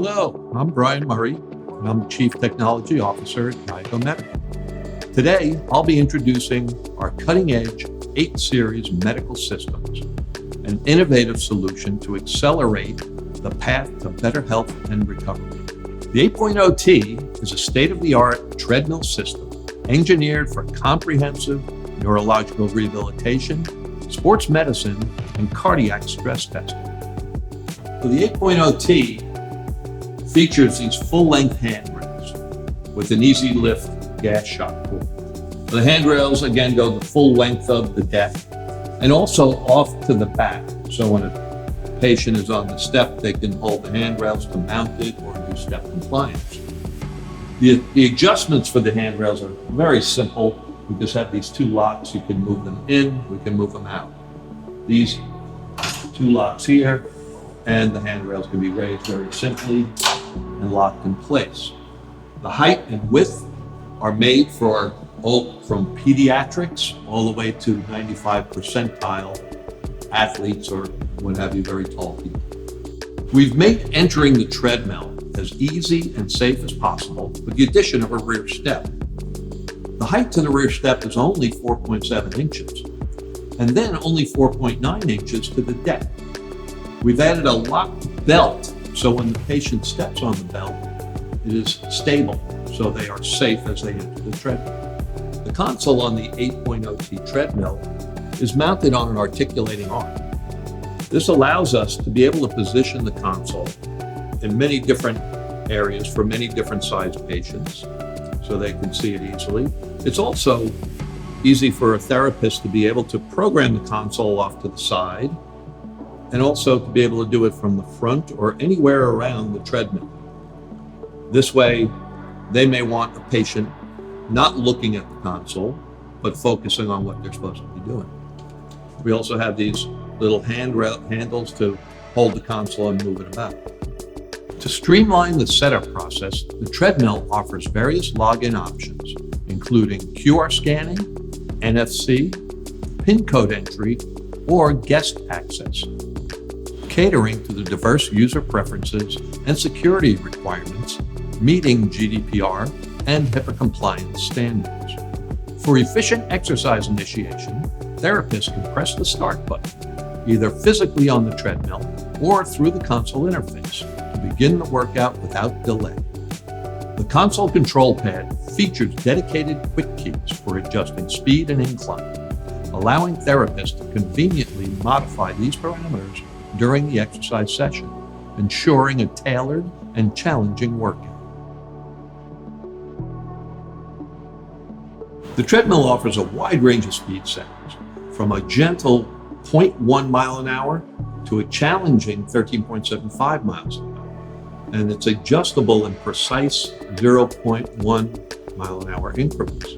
Hello, I'm Brian Murray, and I'm the Chief Technology Officer at Dyaco Medical. Today, I'll be introducing our cutting-edge 8 Series medical systems, an innovative solution to accelerate the path to better health and recovery. The 8.0T is a state-of-the-art treadmill system engineered for comprehensive neurological rehabilitation, sports medicine, and cardiac stress testing. So the 8.0T features these full-length handrails with an easy lift gas shock port. The handrails again go the full length of the deck and also off to the back. So when a patient is on the step, they can hold the handrails to mount it or do step compliance. The adjustments for the handrails are very simple. We just have these 2 locks. You can move them in, we can move them out. These 2 locks here, and the handrails can be raised very simply and locked in place. The height and width are made for from pediatrics all the way to 95 percentile athletes or what have you, very tall people. We've made entering the treadmill as easy and safe as possible with the addition of a rear step. The height to the rear step is only 4.7 inches, and then only 4.9 inches to the deck. We've added a locked belt, so when the patient steps on the belt, it is stable, so they are safe as they enter the treadmill. The console on the 8.0T treadmill is mounted on an articulating arm. This allows us to be able to position the console in many different areas for many different sized patients, so they can see it easily. It's also easy for a therapist to be able to program the console off to the side and also to be able to do it from the front or anywhere around the treadmill. This way, they may want a patient not looking at the console, but focusing on what they're supposed to be doing. We also have these little handles to hold the console and move it about. To streamline the setup process, the treadmill offers various login options, including QR scanning, NFC, PIN code entry, or guest access, catering to the diverse user preferences and security requirements, meeting GDPR and HIPAA compliance standards. For efficient exercise initiation, therapists can press the start button, either physically on the treadmill or through the console interface, to begin the workout without delay. The console control pad features dedicated quick keys for adjusting speed and incline, allowing therapists to conveniently modify these parameters during the exercise session, ensuring a tailored and challenging workout. The treadmill offers a wide range of speed settings, from a gentle 0.1 mile an hour to a challenging 13.75 miles an hour, and it's adjustable in precise 0.1 mile an hour increments.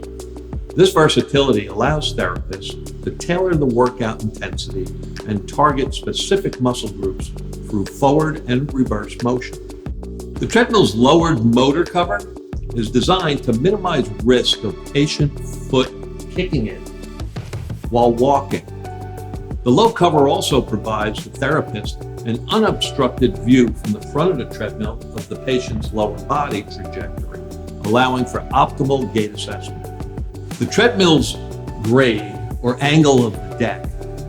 This versatility allows therapists to tailor the workout intensity and target specific muscle groups through forward and reverse motion. The treadmill's lowered motor cover is designed to minimize risk of patient foot kicking in while walking. The low cover also provides the therapist an unobstructed view from the front of the treadmill of the patient's lower body trajectory, allowing for optimal gait assessment. The treadmill's grade or angle of the deck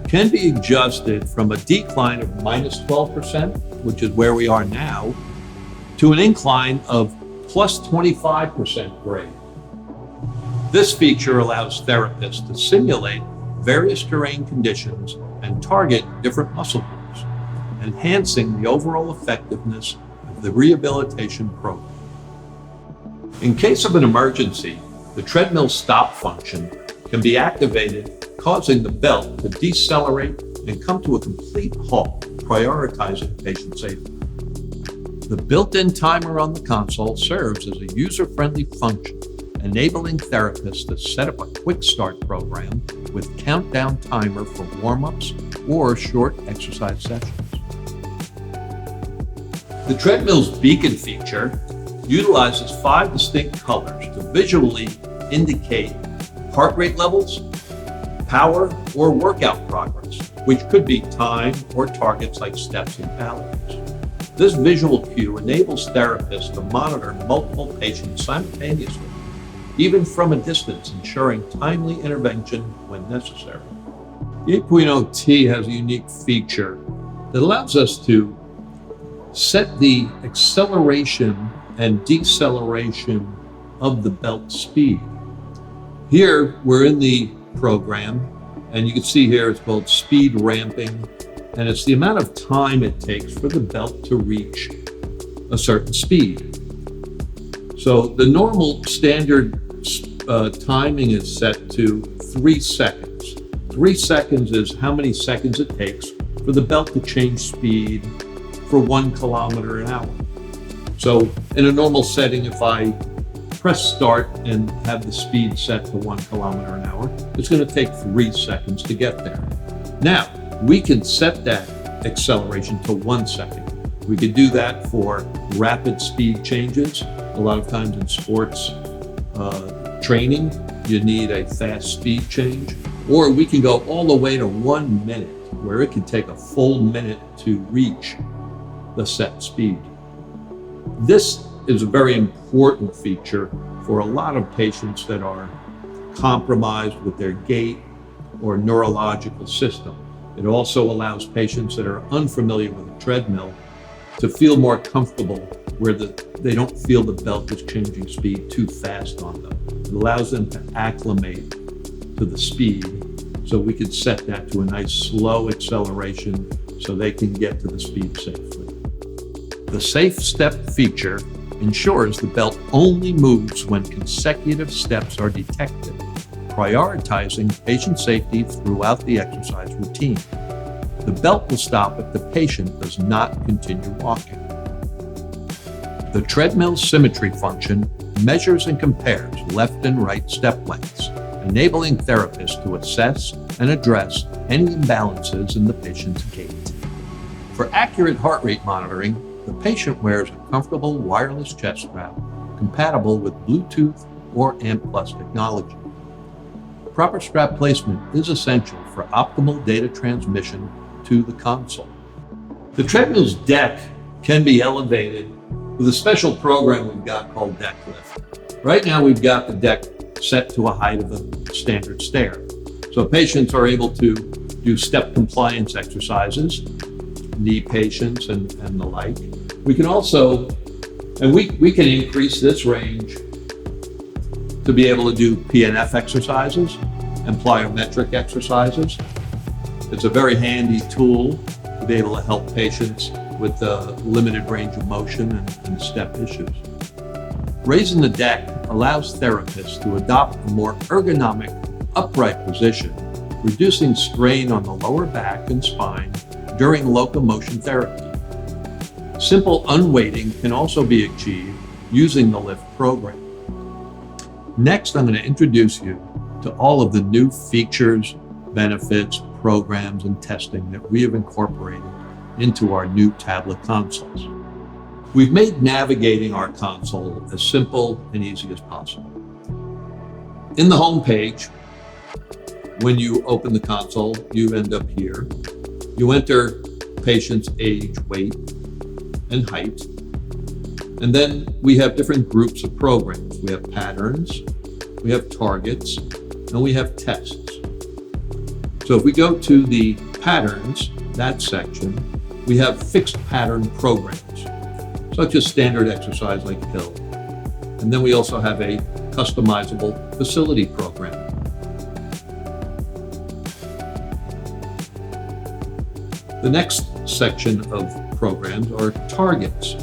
can be adjusted from a decline of minus 12%, which is where we are now, to an incline of plus 25% grade. This feature allows therapists to simulate various terrain conditions and target different muscle groups, enhancing the overall effectiveness of the rehabilitation program. In case of an emergency, the treadmill stop function can be activated, causing the belt to decelerate and come to a complete halt, prioritizing patient safety. The built-in timer on the console serves as a user-friendly function, enabling therapists to set up a quick start program with countdown timer for warm-ups or short exercise sessions. The treadmill's beacon feature utilizes 5 distinct colors to visually indicate heart rate levels, power, or workout progress, which could be time or targets like steps and calories. This visual cue enables therapists to monitor multiple patients simultaneously, even from a distance, ensuring timely intervention when necessary. The 8.0T has a unique feature that allows us to set the acceleration and deceleration of the belt speed. Here, we're in the program, and you can see here it's called speed ramping, and it's the amount of time it takes for the belt to reach a certain speed. So the normal standard timing is set to 3 seconds. 3 seconds is how many seconds it takes for the belt to change speed for 1 kilometer an hour. So in a normal setting, if I press start and have the speed set to 1 kilometer an hour, it's going to take 3 seconds to get there. Now, we can set that acceleration to 1 second. We could do that for rapid speed changes. A lot of times in sports training, you need a fast speed change. Or we can go all the way to 1 minute, where it can take a full minute to reach the set speed. This is a very important feature for a lot of patients that are compromised with their gait or neurological system. It also allows patients that are unfamiliar with a treadmill to feel more comfortable where they don't feel the belt is changing speed too fast on them. It allows them to acclimate to the speed, so we can set that to a nice slow acceleration so they can get to the speed safely. The Safe Step feature ensures the belt only moves when consecutive steps are detected, prioritizing patient safety throughout the exercise routine. The belt will stop if the patient does not continue walking. The Treadmil symmetry function measures and compares left and right step lengths, enabling therapists to assess and address any imbalances in the patient's gait. For accurate heart rate monitoring, the patient wears a comfortable wireless chest strap compatible with Bluetooth or ANT+ technology. Proper strap placement is essential for optimal data transmission to the console. The treadmill's deck can be elevated with a special program we've got called Deck Lift. Right now we've got the deck set to a height of a standard stair. So patients are able to do step compliance exercises, knee patients and the like. We can also, and we can increase this range to be able to do PNF exercises and plyometric exercises. It's a very handy tool to be able to help patients with limited range of motion and step issues. Raising the deck allows therapists to adopt a more ergonomic, upright position, reducing strain on the lower back and spine during locomotion therapy. Simple unweighting can also be achieved using the lift program. Next, I'm going to introduce you to all of the new features, benefits, programs, and testing that we have incorporated into our new tablet consoles. We've made navigating our console as simple and easy as possible. In the home page, when you open the console, you end up here. You enter patient's age, weight, and height. And then we have different groups of programs. We have patterns, we have targets, and we have tests. So if we go to the patterns, that section, we have fixed pattern programs, such as standard exercise like hill. And then we also have a customizable facility program. The next section of programs are targets.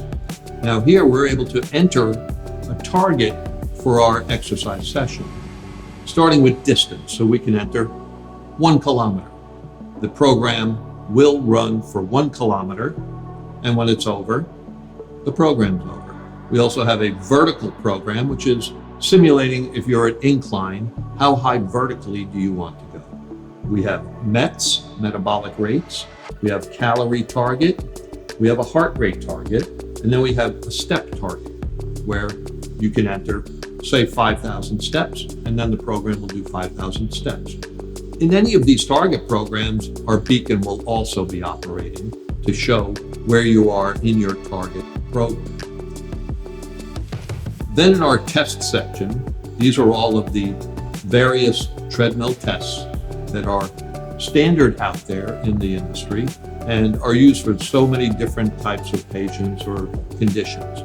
Now here we're able to enter a target for our exercise session, starting with distance. So we can enter 1 kilometer. The program will run for 1 kilometer, and when it's over, the program's over. We also have a vertical program, which is simulating if you're at incline, how high vertically do you want to go? We have METs, metabolic rates. We have calorie target. We have a heart rate target. And then we have a step target where you can enter, say, 5,000 steps, and then the program will do 5,000 steps. In any of these target programs, our beacon will also be operating to show where you are in your target program. Then in our test section, these are all of the various treadmill tests that are standard out there in the industry and are used for so many different types of patients or conditions.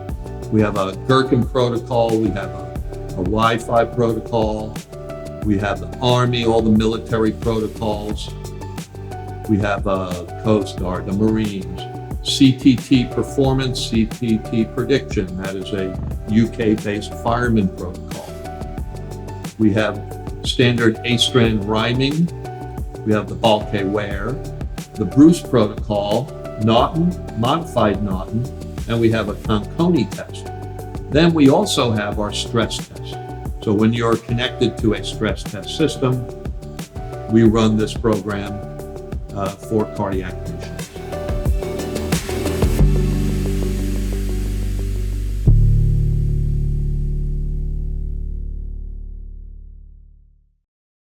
We have a Gherkin protocol, we have a Wi-Fi protocol, we have the Army, all the military protocols, we have a Coast Guard, the Marines, CTT Performance, CTT Prediction, that is a UK-based fireman protocol. We have standard A-strand rhyming, we have the Balke-Ware, the Bruce protocol, Naughton, modified Naughton, and we have a Conconi test. Then we also have our stress test. So when you're connected to a stress test system, we run this program for cardiac patients.